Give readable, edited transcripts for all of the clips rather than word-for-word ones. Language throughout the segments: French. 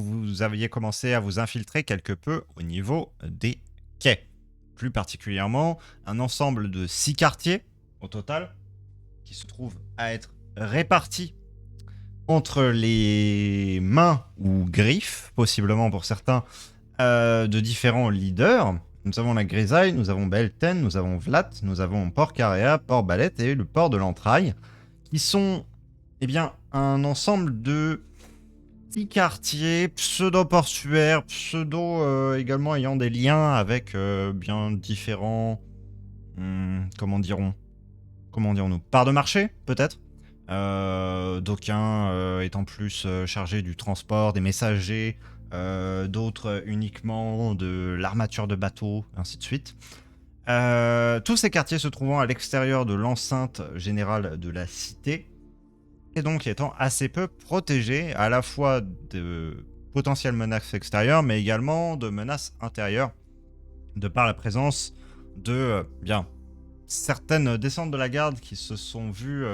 vous aviez commencé à vous infiltrer quelque peu au niveau des quais. Plus particulièrement, un ensemble de 6 quartiers au total qui se trouvent à être répartis entre les mains ou griffes, possiblement pour certains, de différents leaders. Nous avons la Grisaille, nous avons Belten, nous avons Vlat, nous avons Port Carrea, Port Balette et le port de l'Entraille, qui sont un ensemble de petits quartiers pseudo-portuaires, également ayant des liens avec bien différents... comment dirons-nous, parts de marché, peut-être. D'aucuns étant plus chargés du transport, des messagers, d'autres uniquement de l'armature de bateaux, ainsi de suite. Tous ces quartiers se trouvant à l'extérieur de l'enceinte générale de la cité, et donc étant assez peu protégés à la fois de potentielles menaces extérieures, mais également de menaces intérieures, de par la présence de certaines descentes de la garde qui se sont vues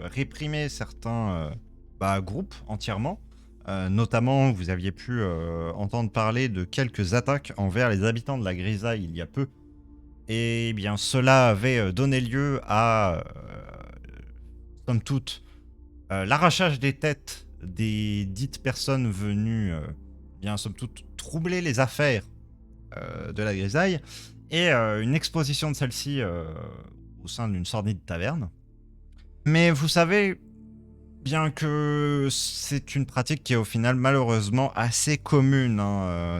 réprimer certains groupes entièrement. Notamment, vous aviez pu entendre parler de quelques attaques envers les habitants de la Grisaille il y a peu. Et bien, cela avait donné lieu à, somme toute, l'arrachage des têtes des dites personnes venues, somme toute, troubler les affaires de la Grisaille, et une exposition de celle-ci au sein d'une sordide taverne. Mais vous savez bien que c'est une pratique qui est au final malheureusement assez commune,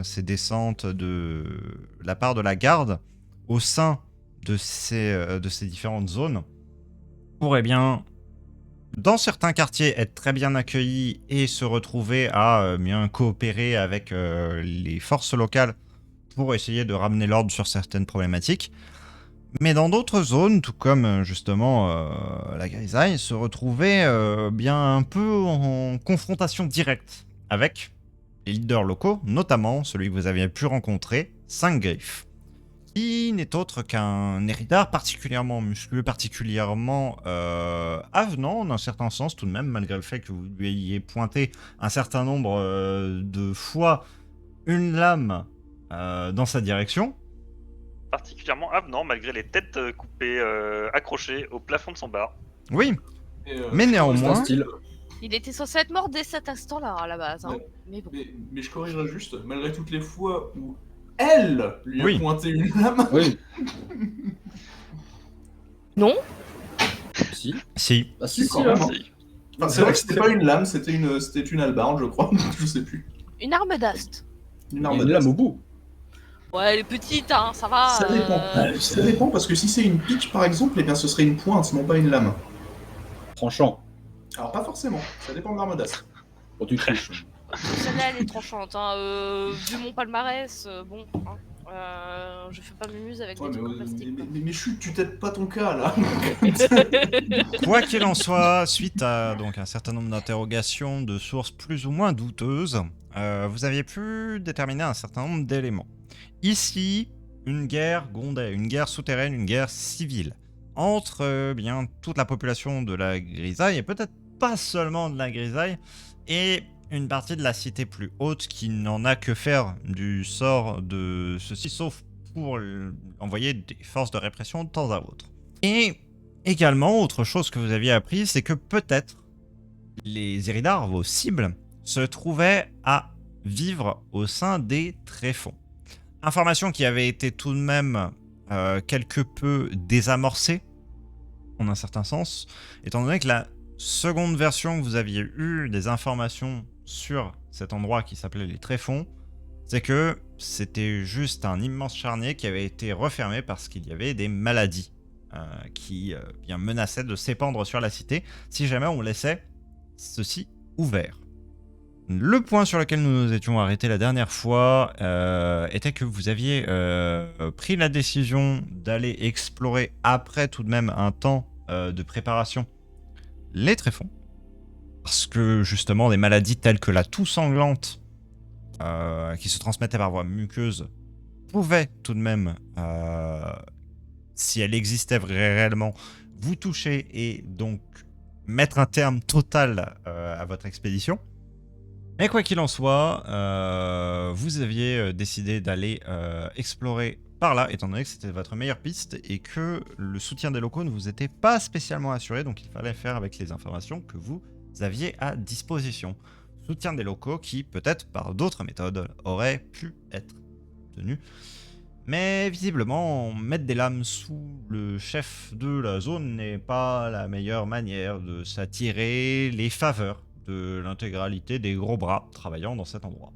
ces descentes de la part de la garde au sein de ces différentes zones pour dans certains quartiers être très bien accueillis et se retrouver à bien coopérer avec les forces locales pour essayer de ramener l'ordre sur certaines problématiques. Mais dans d'autres zones, tout comme justement la Grisaille, se retrouvait un peu en confrontation directe avec les leaders locaux, notamment celui que vous aviez pu rencontrer, Saint-Griff, qui n'est autre qu'un héritard particulièrement musculeux, particulièrement avenant d'un certain sens tout de même, malgré le fait que vous lui ayez pointé un certain nombre de fois une lame dans sa direction. Particulièrement avenant, malgré les têtes coupées, accrochées au plafond de son bar. Oui, mais néanmoins... Il était censé être mort dès cet instant-là, à la base. Hein. Ouais. Mais bon. Mais je corrigerai juste, malgré toutes les fois où elle lui a pointé une lame... Oui. Non. Si. Si. Ah si, quand si, même. si. Enfin, c'est vrai que c'était pas une lame, c'était une hallebarde, je crois. Je sais plus. Une arme d'ast. Une Il y a arme une lame au bout. Ouais, elle est petite, hein, ça va. Ça dépend. Ça dépend, parce que si c'est une pique, par exemple, eh bien ce serait une pointe, non pas une lame. Tranchant. Alors pas forcément, ça dépend de l'arme d'ast. Bon, tu triches. Celle-là, elle est tranchante. Hein. Vu mon palmarès, bon. Hein. Je fais pas mumuse avec des trucs en plastique. Mais chut, tu t'aides pas ton cas là. Quoi qu'il en soit, suite à donc un certain nombre d'interrogations de sources plus ou moins douteuses, vous aviez pu déterminer un certain nombre d'éléments. Ici, une guerre grondait, une guerre souterraine, une guerre civile entre toute la population de la Grisaille, et peut-être pas seulement de la Grisaille, et une partie de la cité plus haute qui n'en a que faire du sort de ceci, sauf pour envoyer des forces de répression de temps à autre. Et également, autre chose que vous aviez appris, c'est que peut-être les Iridars, vos cibles, se trouvaient à vivre au sein des tréfonds. Information qui avait été tout de même quelque peu désamorcée, en un certain sens, étant donné que la seconde version que vous aviez eue des informations sur cet endroit qui s'appelait les tréfonds, c'est que c'était juste un immense charnier qui avait été refermé parce qu'il y avait des maladies qui menaçaient de s'épandre sur la cité si jamais on laissait ceci ouvert. Le point sur lequel nous nous étions arrêtés la dernière fois était que vous aviez pris la décision d'aller explorer, après tout de même un temps de préparation, les tréfonds. Parce que justement des maladies telles que la toux sanglante qui se transmettait par voie muqueuse pouvaient tout de même, si elle existait réellement, vous toucher et donc mettre un terme total à votre expédition. Mais quoi qu'il en soit, vous aviez décidé d'aller explorer par là, étant donné que c'était votre meilleure piste et que le soutien des locaux ne vous était pas spécialement assuré, donc il fallait faire avec les informations que vous aviez à disposition. Soutien des locaux qui, peut-être par d'autres méthodes, aurait pu être obtenu. Mais visiblement, mettre des lames sous le chef de la zone n'est pas la meilleure manière de s'attirer les faveurs de l'intégralité des gros bras travaillant dans cet endroit.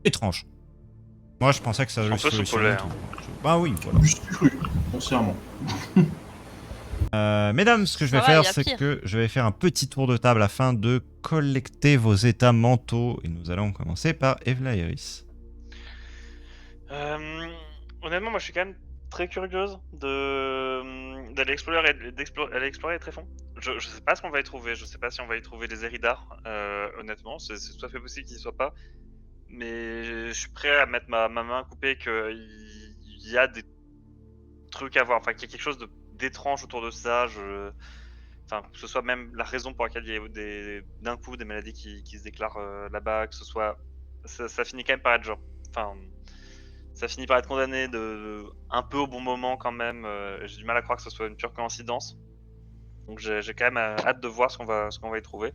Étrange. Moi, je pensais que ça allait On se peut se solutionner. coller, Bah oui, voilà. Je suis cru, foncièrement. Mesdames, ce que je vais Ça va, faire, y a c'est pire. que je vais faire un petit tour de table afin de collecter vos états mentaux. Et nous allons commencer par Evla Iris. Honnêtement, moi je suis quand même très curieuse d'aller explorer, aller explorer les tréfonds. Je sais pas ce qu'on va y trouver, je sais pas si on va y trouver les Eridar, honnêtement, c'est tout à fait possible qu'il y soit pas. Mais je suis prêt à mettre ma main coupée qu'il y a des trucs à voir, enfin qu'il y a quelque chose d'étrange autour de ça. Enfin, que ce soit même la raison pour laquelle il y a d'un coup des maladies qui se déclarent là-bas, que ce soit. Ça finit quand même par être genre. Enfin, ça finit par être condamné un peu au bon moment quand même. J'ai du mal à croire que ce soit une pure coïncidence. Donc j'ai quand même hâte de voir ce qu'on va y trouver.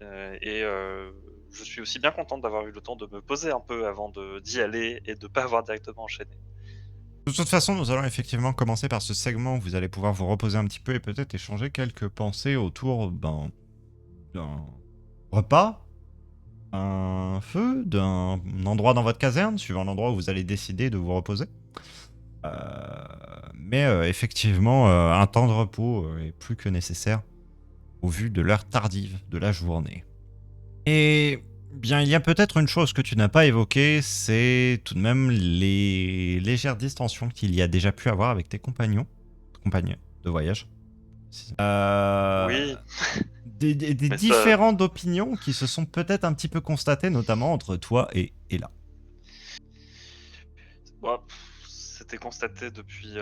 Je suis aussi bien contente d'avoir eu le temps de me poser un peu avant d'y aller et de pas avoir directement enchaîné. De toute façon, nous allons effectivement commencer par ce segment où vous allez pouvoir vous reposer un petit peu et peut-être échanger quelques pensées autour d'un repas, un feu, d'un endroit dans votre caserne, suivant l'endroit où vous allez décider de vous reposer. Mais effectivement, un temps de repos est plus que nécessaire au vu de l'heure tardive de la journée. Et bien, il y a peut-être une chose que tu n'as pas évoquée, c'est tout de même les légères distensions qu'il y a déjà pu avoir avec tes compagnons de voyage. Oui. Des Mais ça- différentes opinions qui se sont peut-être un petit peu constatées, notamment entre toi et Ella. Bon, c'était constaté depuis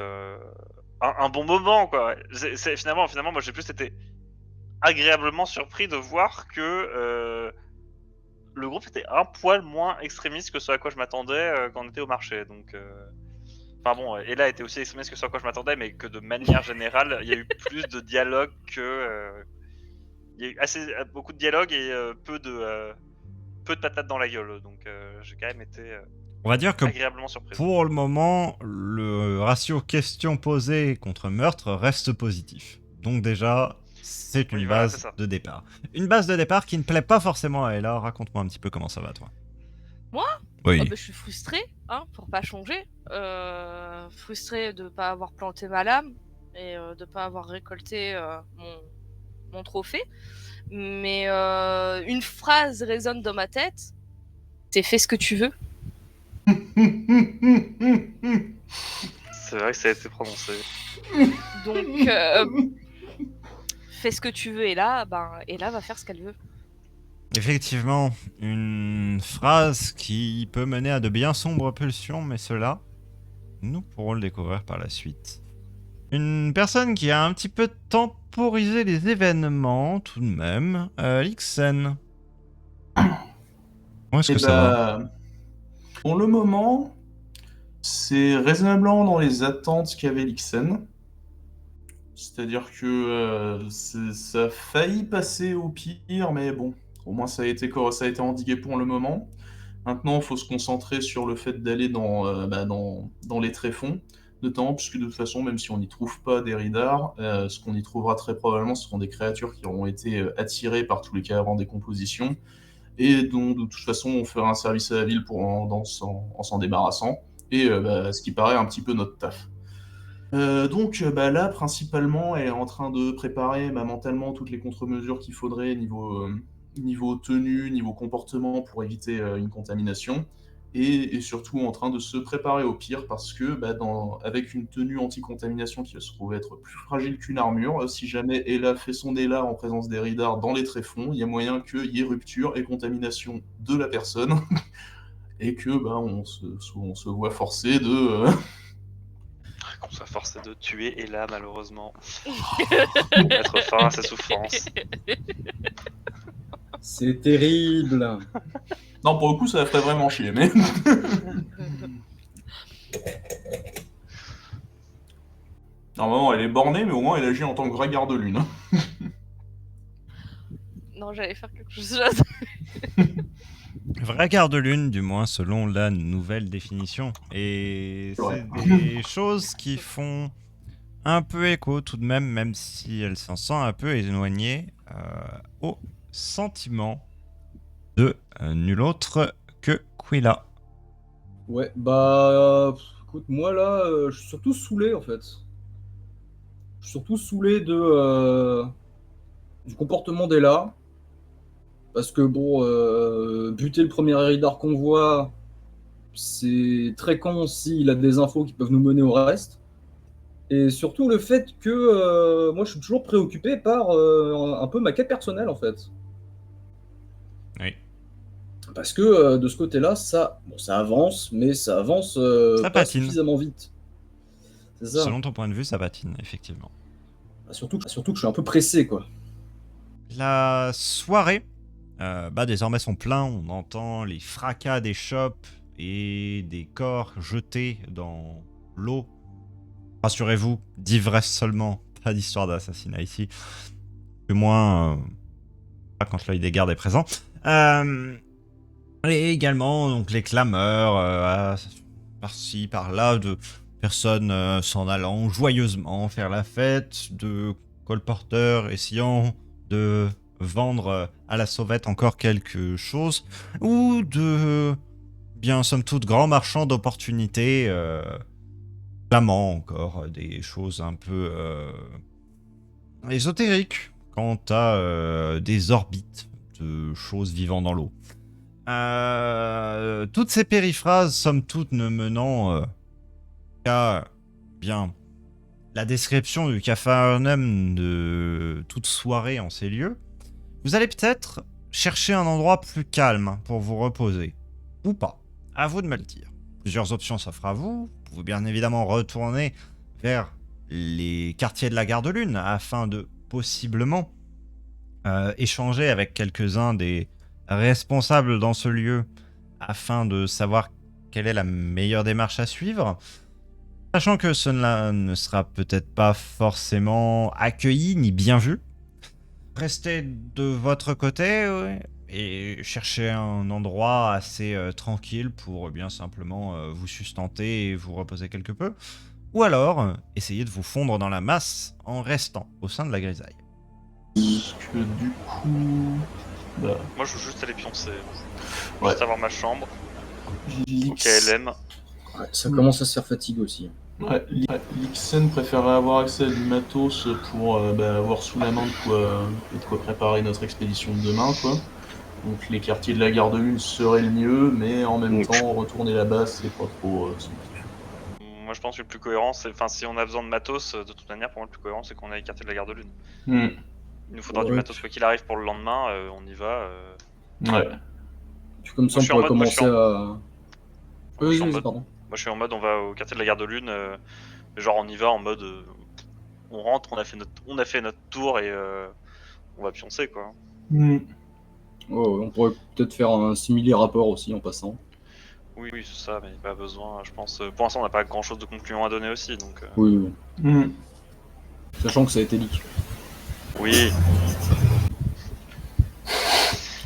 un bon moment, quoi. Finalement, moi j'ai plus été agréablement surpris de voir que le groupe était un poil moins extrémiste que ce à quoi je m'attendais quand on était au marché. Donc, enfin bon, Ella était aussi extrémiste que ce à quoi je m'attendais, mais que de manière générale, il y a eu plus de dialogue que. Il y a eu beaucoup de dialogue et peu de patates dans la gueule. Donc, j'ai quand même été On va dire que agréablement surpris. pour le moment, le ratio questions posées contre meurtre reste positif. Donc déjà, c'est une Oui, voilà, base c'est ça. de départ. Une base de départ qui ne plaît pas forcément à Ella. Raconte-moi un petit peu comment ça va, toi. Moi Oui. Je suis frustrée, hein, pour pas changer. Frustrée de pas avoir planté ma lame et de pas avoir récolté mon trophée. Mais une phrase résonne dans ma tête. C'est fais ce que tu veux. C'est vrai que ça a été prononcé. Donc fais ce que tu veux et là va faire ce qu'elle veut. Effectivement, une phrase qui peut mener à de bien sombres pulsions, mais cela, nous pourrons le découvrir par la suite. Une personne qui a un petit peu temporisé les événements, tout de même, Lixen. Comment est-ce que ça va? Pour le moment, c'est raisonnablement dans les attentes qu'avait Lixen. C'est-à-dire que ça a failli passer au pire, mais bon, au moins ça a été endigué pour le moment. Maintenant, il faut se concentrer sur le fait d'aller dans les tréfonds, notamment puisque de toute façon, même si on n'y trouve pas des Ridars, ce qu'on y trouvera très probablement, ce seront des créatures qui auront été attirées par tous les cadavres en décomposition, et dont de toute façon on fera un service à la ville en s'en débarrassant, et ce qui paraît un petit peu notre taf. Là, principalement, elle est en train de préparer mentalement toutes les contre-mesures qu'il faudrait niveau tenue, niveau comportement pour éviter une contamination. Et surtout en train de se préparer au pire parce que avec une tenue anti-contamination qui se trouve être plus fragile qu'une armure, si jamais Ella fait son délat en présence des Ridars dans les tréfonds, il y a moyen qu'il y ait rupture et contamination de la personne et que on se voit forcé de... Qu'on soit forcé de tuer Ella, malheureusement. Mettre fin à sa souffrance. C'est terrible. Non, pour le coup, ça la ferait vraiment chier, mais... Normalement, elle est bornée, mais au moins, elle agit en tant que vraie garde-lune. Hein. Non, j'allais faire quelque chose d'autre. Vrai garde-lune, du moins selon la nouvelle définition. Et Ouais. c'est des choses qui font un peu écho tout de même si elle s'en sent un peu éloignée au sentiment de nul autre que Quilla. Ouais, bah, écoute, moi là, je suis surtout saoulé en fait. Je suis surtout saoulé du comportement d'Ella. Parce que bon, buter le premier Eridar qu'on voit, c'est très con s'il a des infos qui peuvent nous mener au reste. Et surtout le fait que moi je suis toujours préoccupé par un peu ma quête personnelle en fait. Oui. Parce que de ce côté-là, ça avance, mais ça avance Ça pas patine. suffisamment vite. C'est ça. Selon ton point de vue, ça patine, effectivement. Surtout que je suis un peu pressé, quoi. La soirée, désormais son plein. On entend les fracas des shops et des corps jetés dans l'eau. Rassurez-vous, d'ivresse seulement, pas d'histoire d'assassinat ici. Du moins, pas quand l'œil des gardes est présent. Et également donc les clameurs par-ci, par-là, de personnes s'en allant joyeusement faire la fête, de colporteurs essayant de vendre à la sauvette encore quelque chose, ou de, bien somme toute, grands marchands d'opportunités clamant encore des choses un peu ésotériques quant à des orbites de choses vivant dans l'eau. Toutes ces périphrases, somme toute, ne menant qu'à bien la description du Capharnaüm de toute soirée en ces lieux, vous allez peut-être chercher un endroit plus calme pour vous reposer. Ou pas. À vous de me le dire. Plusieurs options s'offrent à vous. Vous pouvez bien évidemment retourner vers les quartiers de la Gare de Lune afin de possiblement échanger avec quelques-uns des responsables dans ce lieu afin de savoir quelle est la meilleure démarche à suivre. Sachant que cela ne sera peut-être pas forcément accueilli ni bien vu. Restez de votre côté et cherchez un endroit assez tranquille pour bien simplement vous sustenter et vous reposer quelque peu. Ou alors, essayez de vous fondre dans la masse en restant au sein de la grisaille. Parce que du coup... Bah, Moi, je veux juste aller pioncer. Ouais. Juste avoir ma chambre, au Lix... KLM. Ouais, ça commence à se faire fatiguer aussi. Ouais, Lixen préférait avoir accès à du matos pour avoir sous la main de quoi préparer notre expédition de demain, quoi. Donc les quartiers de la Gare de Lune seraient le mieux, mais en même temps, retourner là-bas, c'est pas trop son kiff. Moi, je pense que le plus cohérent, c'est. Enfin, si on a besoin de matos, de toute manière, pour moi, le plus cohérent, c'est qu'on aille écarter de la Gare de Lune. Il nous faudra du Ouais. matos quoi qu'il arrive pour le lendemain, on y va. Ouais. Puis comme ça, Moi, on je suis en pourrait mode- moi, je commencer suis à... Moi, je suis en Vas-y, mode- pardon. Moi, je suis en mode, on va au quartier de la Gare de Lune, genre on y va en mode, on rentre, on a fait notre tour et on va pioncer quoi. Ouais, on pourrait peut-être faire un simili rapport aussi en passant. Oui, c'est ça, mais pas besoin, je pense. Pour l'instant, on n'a pas grand chose de concluant à donner aussi, donc. Oui. Sachant que ça a été leak. Oui,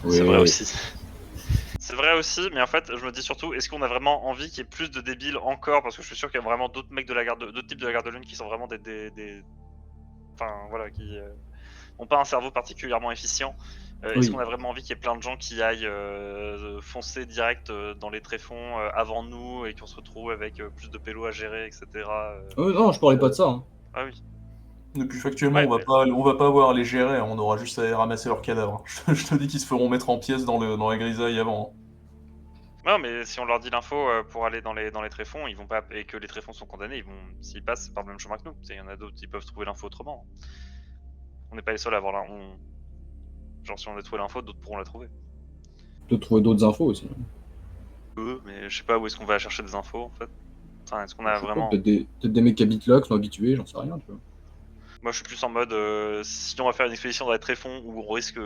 c'est vrai aussi. C'est vrai aussi, mais en fait, je me dis surtout, est-ce qu'on a vraiment envie qu'il y ait plus de débiles encore? Parce que je suis sûr qu'il y a vraiment d'autres mecs d'autres types de la Gare de Lune qui sont vraiment enfin, voilà, qui ont pas un cerveau particulièrement efficient. Est-ce qu'on a vraiment envie qu'il y ait plein de gens qui aillent foncer direct dans les tréfonds avant nous et qu'on se retrouve avec plus de pélos à gérer, etc. Non, je parlais pas de ça. Hein. Ah oui. Et puis factuellement, Ouais, on va pas avoir à les gérer, on aura juste à ramasser leurs cadavres. Je te dis qu'ils se feront mettre en pièces dans la grisaille avant. Non, mais si on leur dit l'info pour aller dans les tréfonds, ils vont pas, et que les tréfonds sont condamnés, s'ils passent par le même chemin que nous. Il y en a d'autres, ils peuvent trouver l'info autrement. On n'est pas les seuls à avoir genre si on a trouvé l'info, d'autres pourront la trouver. Peut-être trouver d'autres infos aussi. Mais je sais pas où est-ce qu'on va chercher des infos en fait. Enfin, est-ce qu'on a vraiment. Peut-être des mecs qui habitent là, qui sont habitués, j'en sais rien, tu vois. Moi, je suis plus en mode, si on va faire une expédition dans les tréfonds où on risque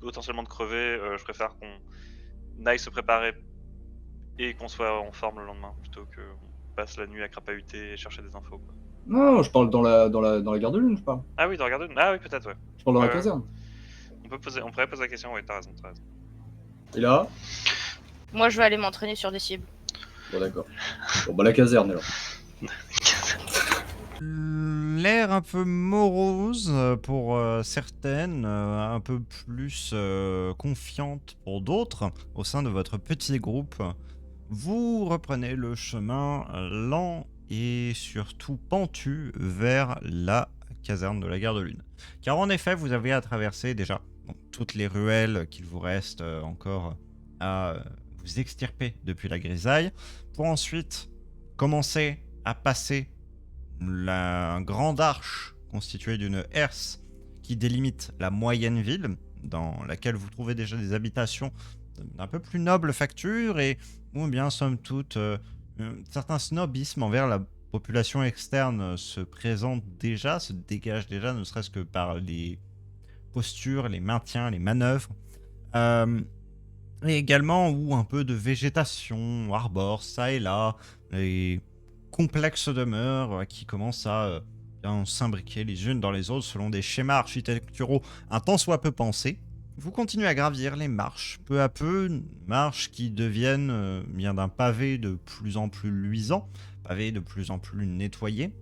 potentiellement de crever, je préfère qu'on aille se préparer et qu'on soit en forme le lendemain, plutôt qu'on passe la nuit à crapahuter et chercher des infos, quoi. Non, je parle dans la gare de Lune, je parle. Ah oui, de regarder. Ah oui, peut-être, ouais. Je parle dans la Ouais. caserne. On pourrait poser la question, oui, t'as raison. Et là? Moi, je vais aller m'entraîner sur des cibles. Bon, d'accord. Bon, bah, la caserne, alors. L'air un peu morose pour certaines, un peu plus confiante pour d'autres au sein de votre petit groupe. Vous reprenez le chemin lent et surtout pentu vers la caserne de la gare de Lune. Car en effet, vous avez à traverser déjà toutes les ruelles qu'il vous reste encore à vous extirper depuis la grisaille, pour ensuite commencer à passer la grande arche constituée d'une herse qui délimite la moyenne ville, dans laquelle vous trouvez déjà des habitations d'un peu plus noble facture et où bien somme toute un certain snobisme envers la population externe se présente déjà, se dégage déjà, ne serait-ce que par les postures, les maintiens, les manœuvres. Et également où un peu de végétation arbore ça et là, les complexes demeures qui commencent à bien s'imbriquer les unes dans les autres selon des schémas architecturaux un tant soit peu pensés. Vous continuez à gravir les marches, peu à peu, marches qui deviennent bien d'un pavé de plus en plus luisant, pavé de plus en plus nettoyé,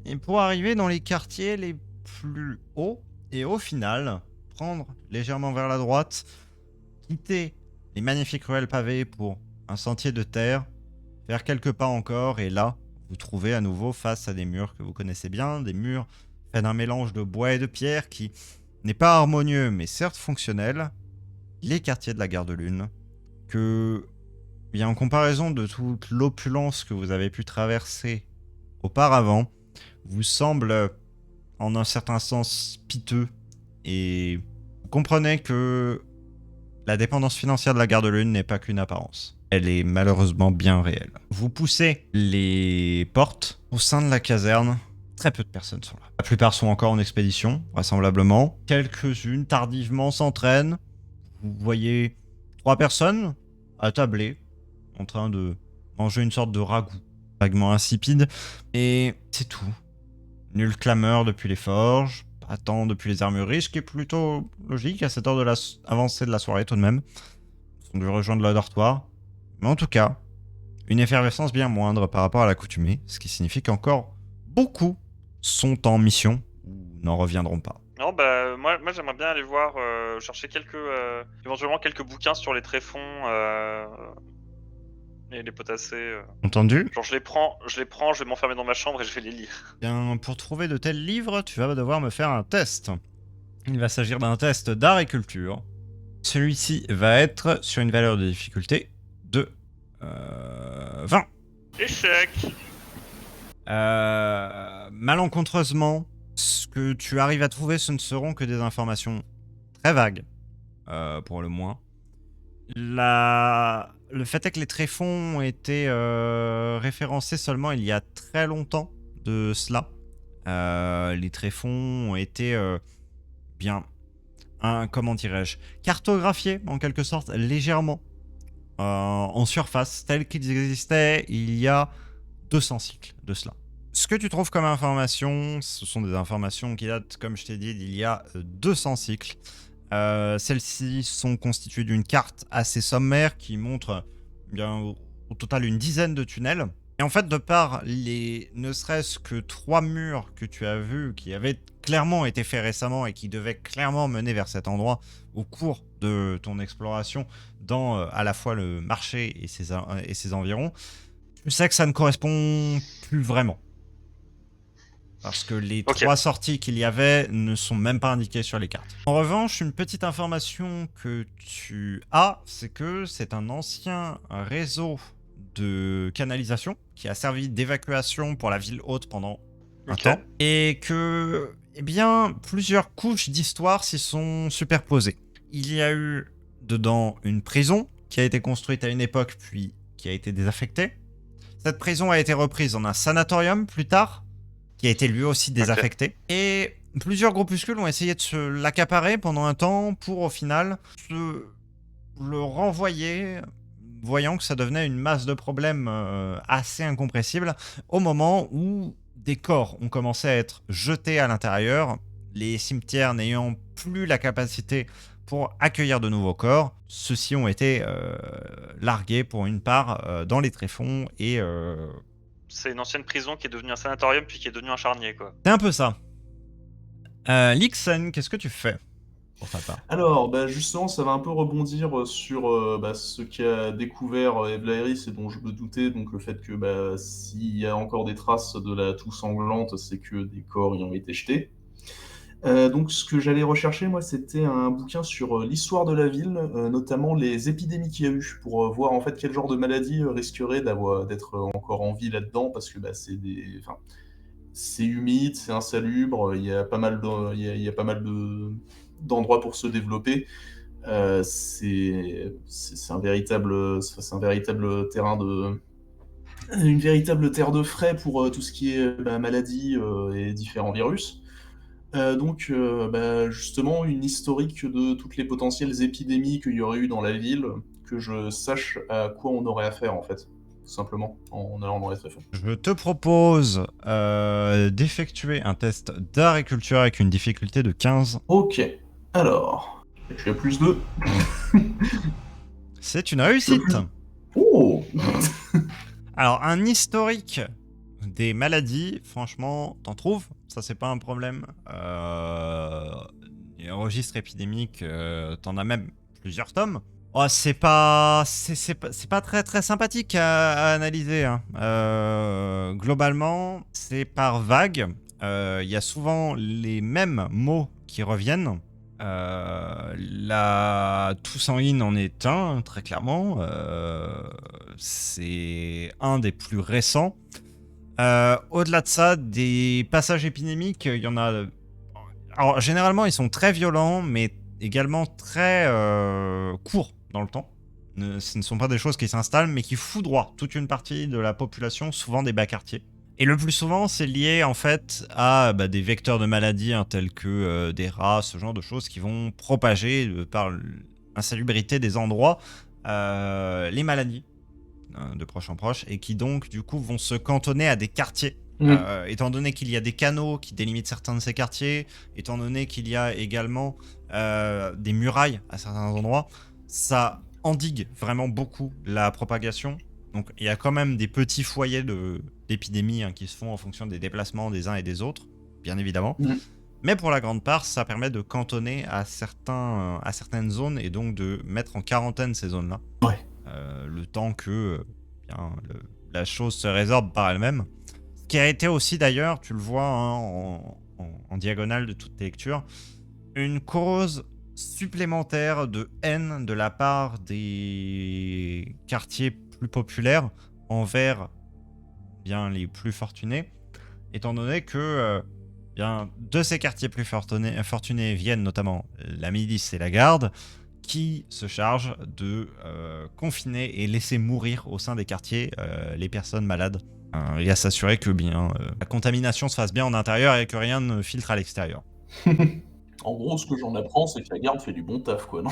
et pour arriver dans les quartiers les plus hauts, et au final, prendre légèrement vers la droite, quitter les magnifiques ruelles pavées pour un sentier de terre, faire quelques pas encore, et là, vous trouvez à nouveau face à des murs que vous connaissez bien, des murs faits d'un mélange de bois et de pierre qui n'est pas harmonieux, mais certes fonctionnel, les quartiers de la gare de Lune, que, bien en comparaison de toute l'opulence que vous avez pu traverser auparavant, vous semble en un certain sens piteux, et vous comprenez que la dépendance financière de la gare de Lune n'est pas qu'une apparence. Elle est malheureusement bien réelle. Vous poussez les portes au sein de la caserne. Très peu de personnes sont là. La plupart sont encore en expédition, vraisemblablement. Quelques-unes tardivement s'entraînent. Vous voyez 3 personnes attablées, en train de manger une sorte de ragoût, vaguement insipide. Et c'est tout. Nulle clameur depuis les forges, pas tant depuis les armureries, ce qui est plutôt logique à cette heure de avancée de la soirée tout de même. Ils sont dû rejoindre le dortoir. Mais en tout cas, une effervescence bien moindre par rapport à l'accoutumée, ce qui signifie qu'encore beaucoup sont en mission ou n'en reviendront pas. Non, bah, moi j'aimerais bien aller voir, chercher éventuellement quelques bouquins sur les tréfonds et les potassés. Entendu ? Genre, je les prends, je vais m'enfermer dans ma chambre et je vais les lire. Bien, pour trouver de tels livres, tu vas devoir me faire un test. Il va s'agir d'un test d'art et culture. Celui-ci va être sur une valeur de difficulté de 20. Échec. Malencontreusement, ce que tu arrives à trouver, ce ne seront que des informations très vagues, pour le moins. Le fait est que les tréfonds ont été référencés seulement il y a très longtemps de cela. Les tréfonds ont été comment dirais-je, cartographiés en quelque sorte légèrement en surface, tels qu'ils existaient il y a 200 cycles de cela. Ce que tu trouves comme information, ce sont des informations qui datent, comme je t'ai dit, d'il y a 200 cycles. Celles-ci sont constituées d'une carte assez sommaire qui montre bien au total une dizaine de tunnels. Et en fait, de par les ne serait-ce que 3 murs que tu as vus, qui avaient clairement été faits récemment et qui devaient clairement mener vers cet endroit au cours de ton exploration dans à la fois le marché et ses environs, tu sais que ça ne correspond plus vraiment. Parce que les 3 sorties qu'il y avait ne sont même pas indiquées sur les cartes. En revanche, une petite information que tu as, c'est que c'est un ancien réseau de canalisation qui a servi d'évacuation pour la ville haute pendant un temps. Et que, eh bien, plusieurs couches d'histoire s'y sont superposées. Il y a eu dedans une prison qui a été construite à une époque puis qui a été désaffectée. Cette prison a été reprise en un sanatorium plus tard, qui a été lui aussi désaffecté. Et Plusieurs groupuscules ont essayé de se l'accaparer pendant un temps pour au final le renvoyer, voyant que ça devenait une masse de problèmes assez incompressible, au moment où des corps ont commencé à être jetés à l'intérieur, les cimetières n'ayant plus la capacité pour accueillir de nouveaux corps, ceux-ci ont été largués pour une part dans les tréfonds et C'est une ancienne prison qui est devenue un sanatorium puis qui est devenue un charnier, quoi. c'est un peu ça. Lixen, qu'est-ce que tu fais pour ta part? Alors, bah, justement, ça va un peu rebondir sur ce qu'a découvert Eve Laeris et dont je me doutais, donc le fait que bah, s'il y a encore des traces de la toux sanglante, c'est que des corps y ont été jetés. Donc, ce que j'allais rechercher, moi, c'était un bouquin sur l'histoire de la ville, notamment les épidémies qu'il y a eu, pour voir en fait quel genre de maladie risquerait d'être encore en vie là-dedans, parce que bah, c'est humide, c'est insalubre, il y a pas mal d'endroits pour se développer. C'est un véritable terrain une véritable terre de frais pour tout ce qui est maladie et différents virus. Donc, justement, une historique de toutes les potentielles épidémies qu'il y aurait eu dans la ville, que je sache à quoi on aurait affaire, en fait, tout simplement, en allant dans les tréfonds. Je te propose d'effectuer un test d'art et culture avec une difficulté de 15. Ok, alors, je suis à plus 2. C'est une réussite. Oh. Alors, un historique des maladies, franchement, t'en trouves. Ça, c'est pas un problème. Les registres épidémiques, t'en as même plusieurs tomes. Oh, c'est pas très très sympathique à analyser, hein. Globalement, c'est par vague. Il y a souvent les mêmes mots qui reviennent. La toux sanguine en est un, très clairement. C'est un des plus récents. Au-delà de ça, des passages épidémiques, il y en a. Alors, généralement, ils sont très violents, mais également très courts dans le temps. Ce ne sont pas des choses qui s'installent, mais qui foudroient toute une partie de la population, souvent des bas quartiers. Et le plus souvent, c'est lié en fait à des vecteurs de maladies tels que des rats, ce genre de choses qui vont propager par l'insalubrité des endroits les maladies de proche en proche et qui donc du coup vont se cantonner à des quartiers. Étant donné qu'il y a des canaux qui délimitent certains de ces quartiers, étant donné qu'il y a également des murailles à certains endroits, ça endigue vraiment beaucoup la propagation. Donc il y a quand même des petits foyers d'épidémies qui se font en fonction des déplacements des uns et des autres, bien évidemment. Mais pour la grande part, ça permet de cantonner à certaines zones et donc de mettre en quarantaine ces zones-là. Ouais. Le temps que la chose se résorbe par elle-même. Ce qui a été aussi d'ailleurs, tu le vois en diagonale de toutes tes lectures, une cause supplémentaire de haine de la part des quartiers plus populaires envers les plus fortunés, étant donné que de ces quartiers plus fortunés viennent notamment la milice et la garde, qui se chargent de confiner et laisser mourir au sein des quartiers les personnes malades et à s'assurer que la contamination se fasse bien en intérieur et que rien ne filtre à l'extérieur. En gros, ce que j'en apprends, c'est que la garde fait du bon taf, quoi. Non.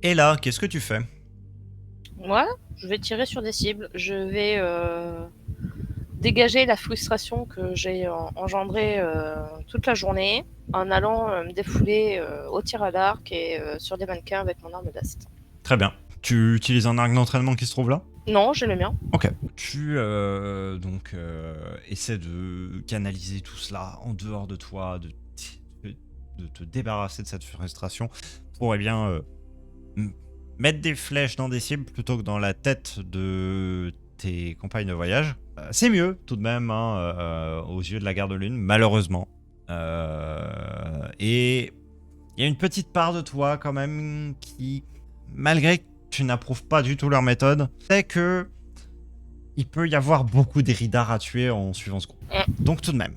Et là, qu'est-ce que tu fais? Moi, je vais tirer sur des cibles. Je vais dégager la frustration que j'ai engendrée toute la journée en allant me défouler au tir à l'arc et sur des mannequins avec mon arme d'ast. Très bien. Tu utilises un arc d'entraînement qui se trouve là? Non, j'ai le mien. Ok. Tu essaies de canaliser tout cela en dehors de toi, de te débarrasser de cette frustration pour mettre des flèches dans des cibles plutôt que dans la tête de tes compagnes de voyage. C'est mieux tout de même aux yeux de la garde de lune, malheureusement. Et il y a une petite part de toi quand même qui, malgré que tu n'approuves pas du tout leur méthode, c'est que il peut y avoir beaucoup d'Éridards à tuer en suivant ce groupe. Donc tout de même,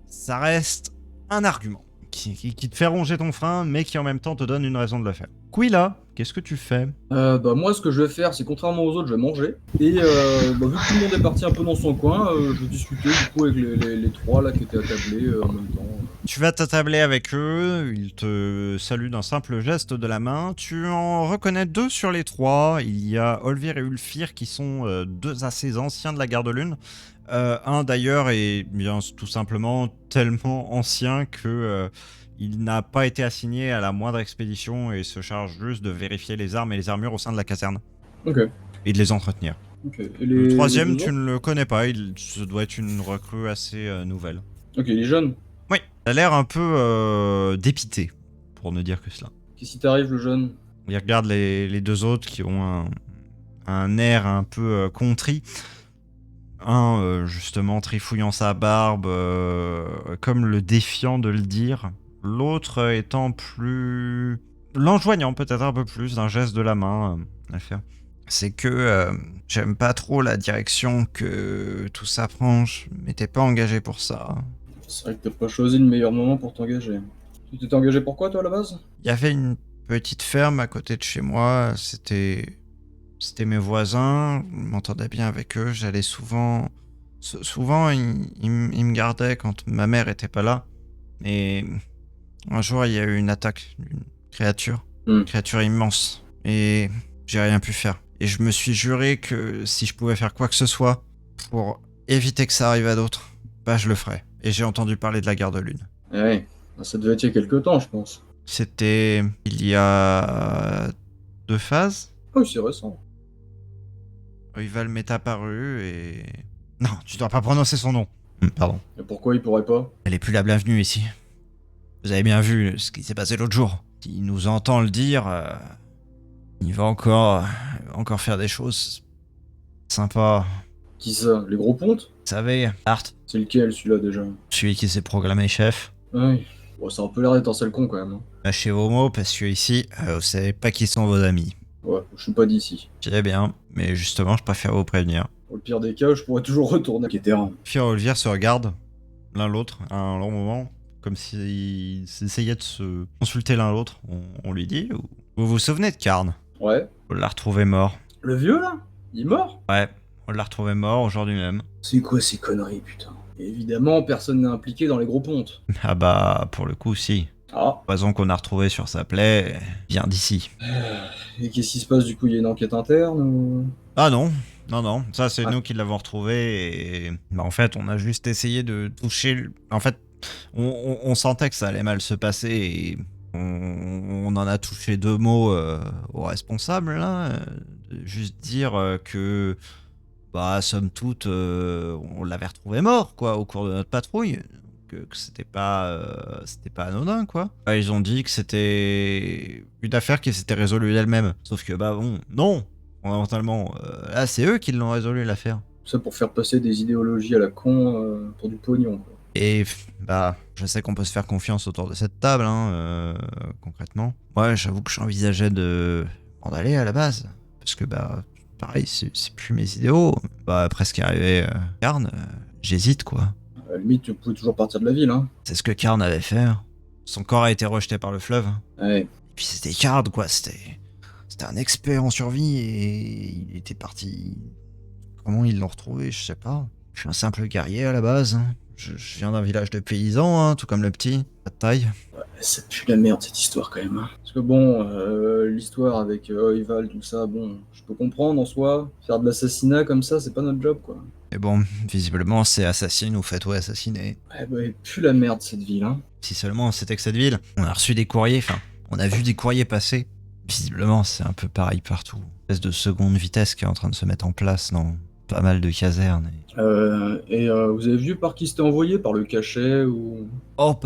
ça reste un argument qui te fait ronger ton frein, mais qui en même temps te donne une raison de le faire. Quilla, qu'est-ce que tu fais? Moi, ce que je vais faire, c'est contrairement aux autres, je vais manger. Et vu que tout le monde est parti un peu dans son coin, je vais discuter du coup avec les trois là qui étaient attablés en même temps. Tu vas t'attabler avec eux, ils te saluent d'un simple geste de la main. Tu en reconnais 2 sur les 3. Il y a Olvir et Ulfir qui sont 2 assez anciens de la Garde Lune. Un d'ailleurs est bien tout simplement tellement ancien que il n'a pas été assigné à la moindre expédition et se charge juste de vérifier les armes et les armures au sein de la caserne Ok. et de les entretenir. Ok. Et Le troisième, les tu deux ne le connais pas, ce doit être une recrue assez nouvelle. autres Ok, il est jeune. Oui, il a l'air un peu dépité, pour ne dire que cela. Qu'est-ce qui t'arrive, le jeune? Il regarde les 2 autres qui ont un air un peu contrit. Un, justement, trifouillant sa barbe, comme le défiant de le dire. L'autre étant plus... l'enjoignant peut-être un peu plus, d'un geste de la main à faire. C'est que j'aime pas trop la direction que tout ça prend, je m'étais pas engagé pour ça. C'est vrai que t'as pas choisi le meilleur moment pour t'engager. Tu t'étais engagé pour quoi, toi, à la base? Il y avait une petite ferme à côté de chez moi, c'était mes voisins, je m'entendais bien avec eux, j'allais souvent... Souvent, ils me gardaient quand ma mère était pas là. Et un jour, il y a eu une attaque d'une créature. Une créature immense. Et j'ai rien pu faire. Et je me suis juré que si je pouvais faire quoi que ce soit pour éviter que ça arrive à d'autres, bah je le ferais. Et j'ai entendu parler de la Garde Lune. Ouais, ça devait être il y a quelques temps, je pense. C'était il y a 2 phases. Oui, c'est récent. Oival m'est apparu et... Non, tu dois pas prononcer son nom. Pardon. Et pourquoi il pourrait pas? Elle est plus la bienvenue ici. Vous avez bien vu ce qui s'est passé l'autre jour. S'il nous entend le dire, il va encore faire des choses sympas. Qui ça? Les gros pontes? Vous savez, Art, C'est lequel, celui-là, déjà? celui qui s'est proclamé chef. Ouais. Bon, ça a un peu l'air d'être un sale con, quand même. Hein. Lâchez vos mots parce que ici, vous savez pas qui sont vos amis. Ouais, je suis pas d'ici. C'est bien, mais justement, je préfère vous prévenir. Au pire des cas, je pourrais toujours retourner à terrain. Fier et Olvir se regardent l'un l'autre à un long moment, comme s'ils essayaient de se consulter l'un l'autre. On lui dit, vous vous souvenez de Karn? Ouais. On l'a retrouvé mort. Le vieux, là? Il est mort? Ouais, on l'a retrouvé mort aujourd'hui même. C'est quoi ces conneries, putain? Et évidemment, personne n'est impliqué dans les gros pontes. Ah bah, pour le coup, si. Ah. Le poison qu'on a retrouvé sur sa plaie vient d'ici. Et qu'est-ce qui se passe, du coup? Il y a une enquête interne ou... Ah non, non, ça c'est nous qui l'avons retrouvé et bah, en fait on a juste essayé de toucher... En fait, on sentait que ça allait mal se passer et on en a touché 2 mots au responsable là, de juste dire que, bah somme toute, on l'avait retrouvé mort quoi au cours de notre patrouille. Que c'était pas anodin quoi. Ils ont dit que c'était une affaire qui s'était résolue d'elle-même. Sauf que bah bon, non, fondamentalement, là c'est eux qui l'ont résolu l'affaire. Ça pour faire passer des idéologies à la con pour du pognon, quoi. Et bah, je sais qu'on peut se faire confiance autour de cette table, hein, concrètement. Ouais, j'avoue que j'envisageais de m'en aller à la base. Parce que bah, pareil, c'est plus mes idéaux. Bah, après ce qui est arrivé à Karn, j'hésite quoi. À la limite, tu pouvais toujours partir de la ville, hein. C'est ce que Karn avait fait. Son corps a été rejeté par le fleuve. Ouais. Et puis c'était Karn, quoi. C'était un expert en survie et il était parti. Comment ils l'ont retrouvé, je sais pas. Je suis un simple guerrier à la base. Je viens d'un village de paysans, hein, tout comme le petit. Pas de taille. Ouais, ça pue la merde cette histoire quand même. Hein. Parce que bon, l'histoire avec Oival, tout ça, bon, je peux comprendre en soi. Faire de l'assassinat comme ça, c'est pas notre job, quoi. Mais bon, visiblement, c'est assassine ou fait-ouais assassiner. Ouais, bah, elle pue la merde cette ville, hein. Si seulement c'était que cette ville. On a reçu des courriers, enfin, on a vu des courriers passer. Visiblement, c'est un peu pareil partout. Une espèce de seconde vitesse qui est en train de se mettre en place dans pas mal de casernes. Vous avez vu par qui c'était envoyé? Par le cachet ou... Oh,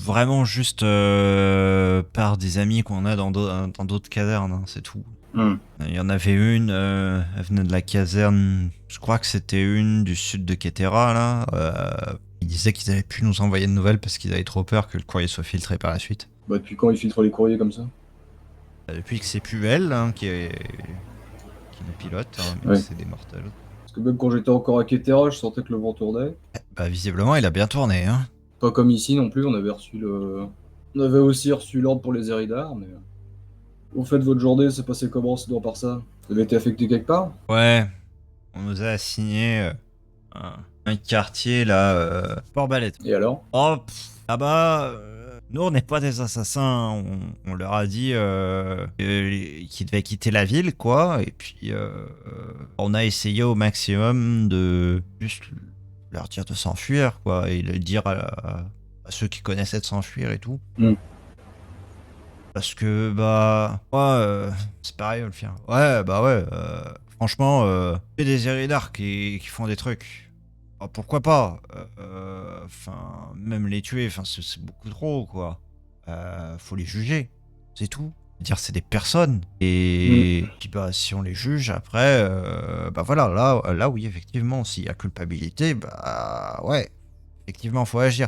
vraiment juste par des amis qu'on a dans d'autres casernes, hein, c'est tout. Il y en avait une, elle venait de la caserne, je crois que c'était une du sud de Ketera, là. Ils disaient qu'ils avaient pu nous envoyer de nouvelles parce qu'ils avaient trop peur que le courrier soit filtré par la suite. Bah depuis quand ils filtrent les courriers comme ça? Depuis que c'est plus elle hein, qui nous pilote, hein, mais Ouais. c'est des mortels. Parce que même quand j'étais encore à Ketera, je sentais que le vent tournait. Bah visiblement il a bien tourné, hein. Pas comme ici non plus, on avait aussi reçu l'ordre pour les Eridar, mais... Au fait, votre journée s'est passée comment, sinon par ça? Vous avez été affecté quelque part? Ouais, on nous a assigné un quartier là, Port-Balette. Et alors? Oh, là-bas, nous on n'est pas des assassins, on leur a dit qu'ils devaient quitter la ville, quoi, et puis on a essayé au maximum de juste leur dire de s'enfuir, quoi, et de dire à ceux qui connaissaient de s'enfuir et tout. Mm. Parce que, bah, moi, c'est pareil, le faire. Ouais, bah ouais, franchement, il y a des Eridar qui font des trucs. Ah, pourquoi pas? Enfin, même les tuer, enfin, c'est beaucoup trop, quoi. Faut les juger, c'est tout. Dire c'est des personnes. Et puis, bah, si on les juge, après, bah voilà, là oui, effectivement, s'il y a culpabilité, bah ouais, effectivement, faut agir.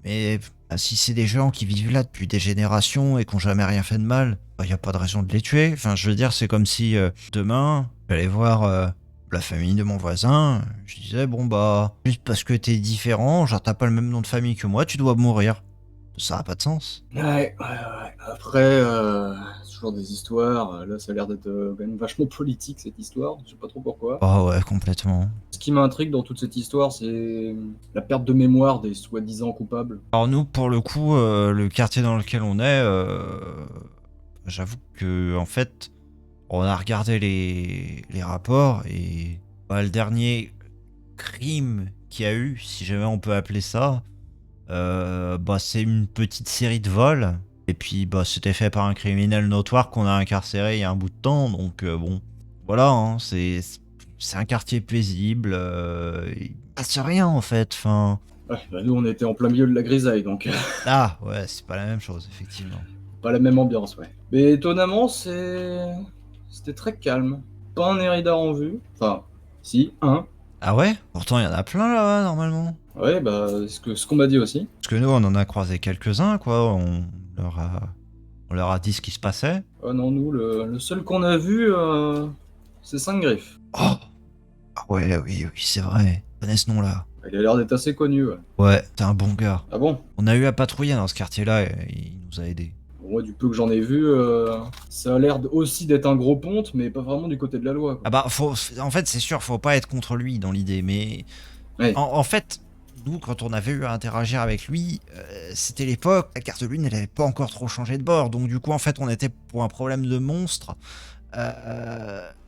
Mais si c'est des gens qui vivent là depuis des générations et qui n'ont jamais rien fait de mal, il n'y a pas de raison de les tuer. Enfin, je veux dire, c'est comme si demain, j'allais voir la famille de mon voisin, je disais, bon bah, juste parce que t'es différent, genre t'as pas le même nom de famille que moi, tu dois mourir. Ça n'a pas de sens. Ouais. Après, c'est toujours des histoires. Là, ça a l'air d'être quand même vachement politique, cette histoire. Je sais pas trop pourquoi. Oh ouais, complètement. Ce qui m'intrigue dans toute cette histoire, c'est la perte de mémoire des soi-disant coupables. Alors nous, pour le coup, le quartier dans lequel on est, j'avoue que en fait, on a regardé les rapports et bah, le dernier crime qu'il y a eu, si jamais on peut appeler ça, bah c'est une petite série de vols. Et puis bah c'était fait par un criminel notoire qu'on a incarcéré il y a un bout de temps. Donc bon, voilà, hein, c'est un quartier paisible. Il passe rien en fait. Enfin. Ouais, bah nous, on était en plein milieu de la grisaille, donc Ah ouais, c'est pas la même chose effectivement. pas la même ambiance, ouais. Mais étonnamment, c'était très calme. Pas un Eridar en vue. Enfin, si, un. Ah ouais? Pourtant il y en a plein là-bas normalement. Ouais, bah, ce qu'on m'a dit aussi. Parce que nous on en a croisé quelques-uns quoi. On leur a dit ce qui se passait. Ah non, nous, le seul qu'on a vu, c'est Saint-Griff. Oh! Ah ouais, oui, c'est vrai. Je connais ce nom-là. Il a l'air d'être assez connu, ouais. Ouais, t'es un bon gars. Ah bon? On a eu à patrouiller dans ce quartier-là et il nous a aidés. Bon, moi, du peu que j'en ai vu, ça a l'air aussi d'être un gros ponte, mais pas vraiment du côté de la loi, quoi. Ah bah, en fait, c'est sûr, faut pas être contre lui dans l'idée, mais Ouais. en fait, nous, quand on avait eu à interagir avec lui, c'était l'époque, la carte de lune, elle avait pas encore trop changé de bord, donc du coup, en fait, on était pour un problème de monstre.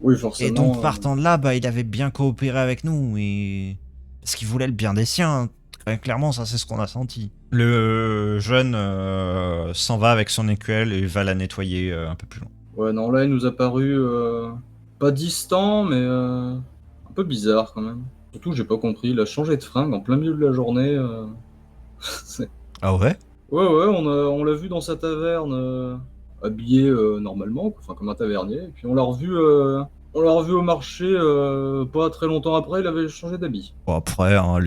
Oui, forcément. Et donc, partant de là, bah, il avait bien coopéré avec nous, et parce qu'il voulait le bien des siens. Très clairement, ça, c'est ce qu'on a senti. Le jeune s'en va avec son écuelle et va la nettoyer un peu plus loin. Ouais, non, là, il nous a paru pas distant, mais un peu bizarre quand même. Surtout, j'ai pas compris, il a changé de fringue en plein milieu de la journée. Ah ouais? Ouais, on l'a vu dans sa taverne, habillé normalement, enfin comme un tavernier. Et puis on l'a revu au marché pas très longtemps après, il avait changé d'habit. Bon, après, hein,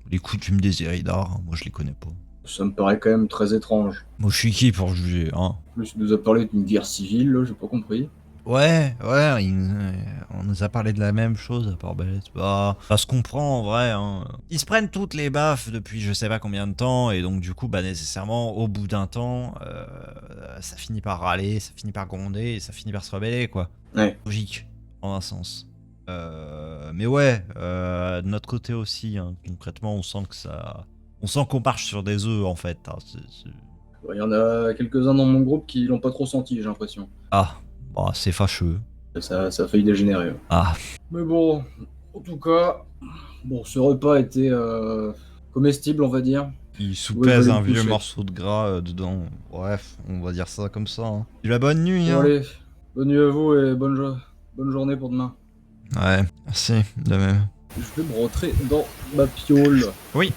les coutumes des Eridar, hein, moi je les connais pas. Ça me paraît quand même très étrange. Moi je suis qui pour juger, hein? En plus, il nous a parlé d'une guerre civile, là, j'ai pas compris. Ouais, on nous a parlé de la même chose à Port-Balette. Bah, ça se comprend en vrai, hein. Ils se prennent toutes les baffes depuis je sais pas combien de temps, et donc du coup, bah nécessairement, au bout d'un temps, ça finit par râler, ça finit par gronder, et ça finit par se rebeller, quoi. Ouais. Logique, en un sens. Mais ouais, de notre côté aussi, hein, concrètement, on sent que ça... On sent qu'on marche sur des œufs, en fait. Hein. Il y en a quelques-uns dans mon groupe qui l'ont pas trop senti, j'ai l'impression. Ah, bah, c'est fâcheux. Ça a failli dégénérer. Ah. Mais bon, en tout cas, bon, ce repas était comestible, on va dire. Il soupèse Ouais, un vieux pousser. morceau de gras dedans. Bref, on va dire ça comme ça. Hein. De la bonne nuit, Bon, hein. allez, bonne nuit à vous et bonne journée pour demain. Ouais, merci, de même. Je vais me rentrer dans ma piole. Oui.